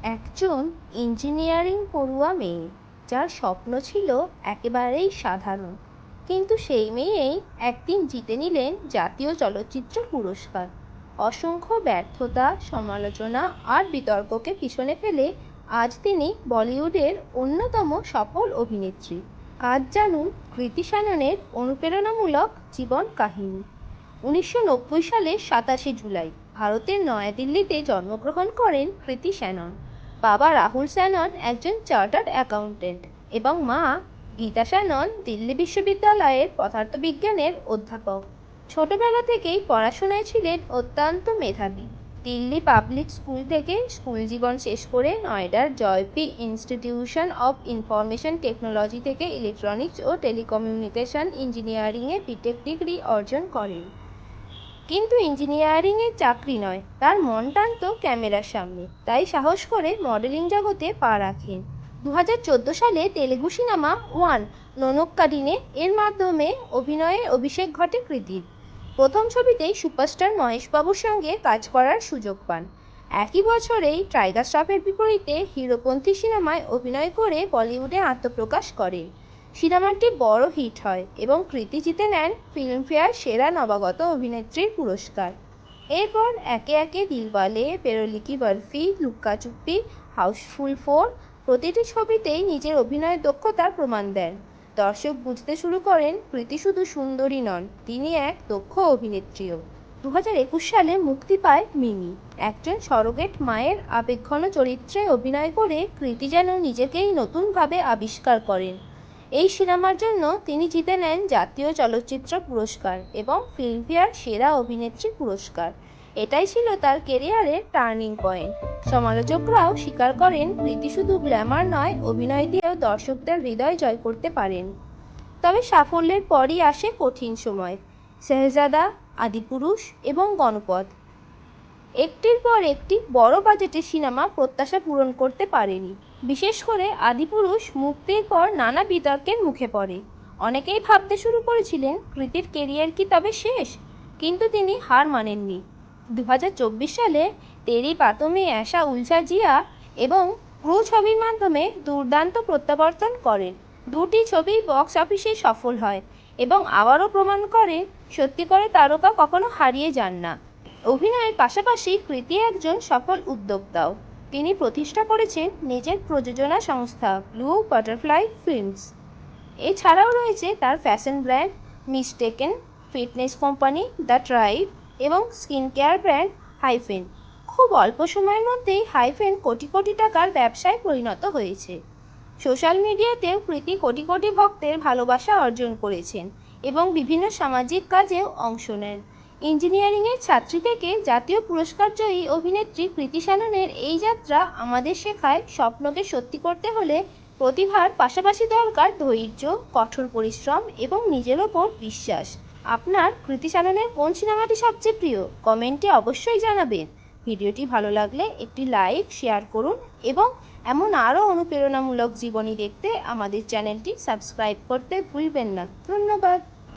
একজন ইঞ্জিনিয়ারিং পড়ুয়া মেয়ে, যার স্বপ্ন ছিল একেবারেই সাধারণ, কিন্তু সেই মেয়েই একদিন জিতে নিলেন জাতীয় চলচ্চিত্র পুরস্কার। অসংখ্য ব্যর্থতা, সমালোচনা আর বিতর্ককে পিছনে ফেলে আজ তিনি বলিউডের অন্যতম সফল অভিনেত্রী। আজ জানুন কৃতি শ্যাননের অনুপ্রেরণামূলক জীবন কাহিনী। 1990 সালের 27শে জুলাই ভারতের নয়াদিল্লিতে জন্মগ্রহণ করেন কৃতি শ্যানন। বাবা রাহুল শ্যানন একজন চার্টার্ড অ্যাকাউন্ট্যান্ট এবং মা গীতা শ্যানন দিল্লি বিশ্ববিদ্যালয়ের পদার্থবিজ্ঞানের অধ্যাপক। ছোটবেলা থেকেই পড়াশোনায় ছিলেন অত্যন্ত মেধাবী। দিল্লি পাবলিক স্কুল থেকে স্কুল জীবন শেষ করে নয়ডার জয়পি ইনস্টিটিউশন অব ইনফরমেশন টেকনোলজি থেকে ইলেকট্রনিক্স ও টেলিকমিউনিকেশন ইঞ্জিনিয়ারিংয়ে বিটেক ডিগ্রি অর্জন করেন। কিন্তু ইঞ্জিনিয়ারিংয়ের চাকরি নয়, তার মন টানত ক্যামেরার সামনে, তাই সাহস করে মডেলিং জগতে পা রাখেন। 2014 সালে তেলেগু সিনেমা ওয়ান নোনক্কাডিনে এর মাধ্যমে অভিনয়ের অভিষেক ঘটে কৃতির। প্রথম ছবিতেই সুপারস্টার মহেশ বাবুর সঙ্গে কাজ করার সুযোগ পান। একই বছরেই টাইগার শ্রফের বিপরীতে হিরোপন্থী সিনেমায় অভিনয় করে বলিউডে আত্মপ্রকাশ করেন। সিনেমাটি বড় হিট হয় এবং কৃতি জিতে নেন ফিল্মফেয়ার সেরা নবাগত অভিনেত্রীর পুরস্কার। এরপর একে একে দিলওয়ালে, পেরোলি কি বরফি, লুক্কা চুপ্পি, হাউসফুল 4 প্রতিটি ছবিতেই নিজের অভিনয়ের দক্ষতার প্রমাণ দেন। দর্শক বুঝতে শুরু করেন কৃতি শুধু সুন্দরী নন, তিনি এক দক্ষ অভিনেত্রীও। 2021 সালে মুক্তি পায় মিমি। একজন সরোগেট মায়ের আবেগঘন চরিত্রে অভিনয় করে কৃতি যেন নিজেকেই নতুনভাবে আবিষ্কার করেন। এই সিনেমার জন্য তিনি জিতে নেন জাতীয় চলচ্চিত্র পুরস্কার এবং ফিল্মফেয়ার সেরা অভিনেত্রী পুরস্কার। এটাই ছিল তার কেরিয়ারের টার্নিং পয়েন্ট। সমালোচকরাও স্বীকার করেন কৃতি শুধু গ্ল্যামার নয়, অভিনয় দিয়েও দর্শকদের হৃদয় জয় করতে পারেন। তবে সাফল্যের পরই আসে কঠিন সময়। শেহজাদা, আদিপুরুষ এবং গণপথ একটির পর একটি বড় বাজেটের সিনেমা প্রত্যাশা পূরণ করতে পারেনি। বিশেষ করে আদিপুরুষ মুক্তির পর নানা বিতর্কের মুখে পড়ে। অনেকেই ভাবতে শুরু করেছিলেন কৃতির কেরিয়ার কি তবে শেষ, কিন্তু তিনি হার মানেননি। 2024 সালে তেরি বাতোঁ মে ऐसा उलझा जिया এবং ক্রু ছবির মাধ্যমে দুর্দান্ত প্রত্যাবর্তন করেন। দুটি ছবি বক্স অফিসে সফল হয় এবং আবারও প্রমাণ করে সত্যিকারের তারকা কখনো হারিয়ে যান না। অভিনয়ের পাশাপাশি কৃতি একজন সফল উদ্যোক্তাও। তিনি প্রতিষ্ঠা করেছেন নিজের প্রযোজনা সংস্থা ব্লু বাটারফ্লাই ফিল্মস। এছাড়াও রয়েছে তার fashion brand mistaken, fitness company the tribe এবং স্কিন কেয়ার ব্র্যান্ড হাইফেন। খুব অল্প সময়ের মধ্যেই হাইফেন কোটি কোটি টাকার ব্যবসায় পরিণত হয়েছে। সোশ্যাল মিডিয়াতেও কৃতি কোটি কোটি ভক্তের ভালোবাসা অর্জন করেছেন এবং বিভিন্ন সামাজিক কাজেও অংশ নেন। ইঞ্জিনিয়ারিংয়ের ছাত্রী থেকে জাতীয় পুরস্কারজয়ী অভিনেত্রী কৃতি শ্যাননের এই যাত্রা আমাদের শেখায় স্বপ্নকে সত্যি করতে হলে প্রতিভার পাশাপাশি দরকার ধৈর্য, কঠোর পরিশ্রম এবং নিজের ওপর বিশ্বাস। আপনার কৃতি শ্যাননের কোন সিনেমাটি সবচেয়ে প্রিয় কমেন্টে অবশ্যই জানাবেন। ভিডিওটি ভালো লাগলে একটি লাইক, শেয়ার করুন এবং এমন আরও অনুপ্রেরণামূলক জীবনী দেখতে আমাদের চ্যানেলটি সাবস্ক্রাইব করতে ভুলবেন না। ধন্যবাদ।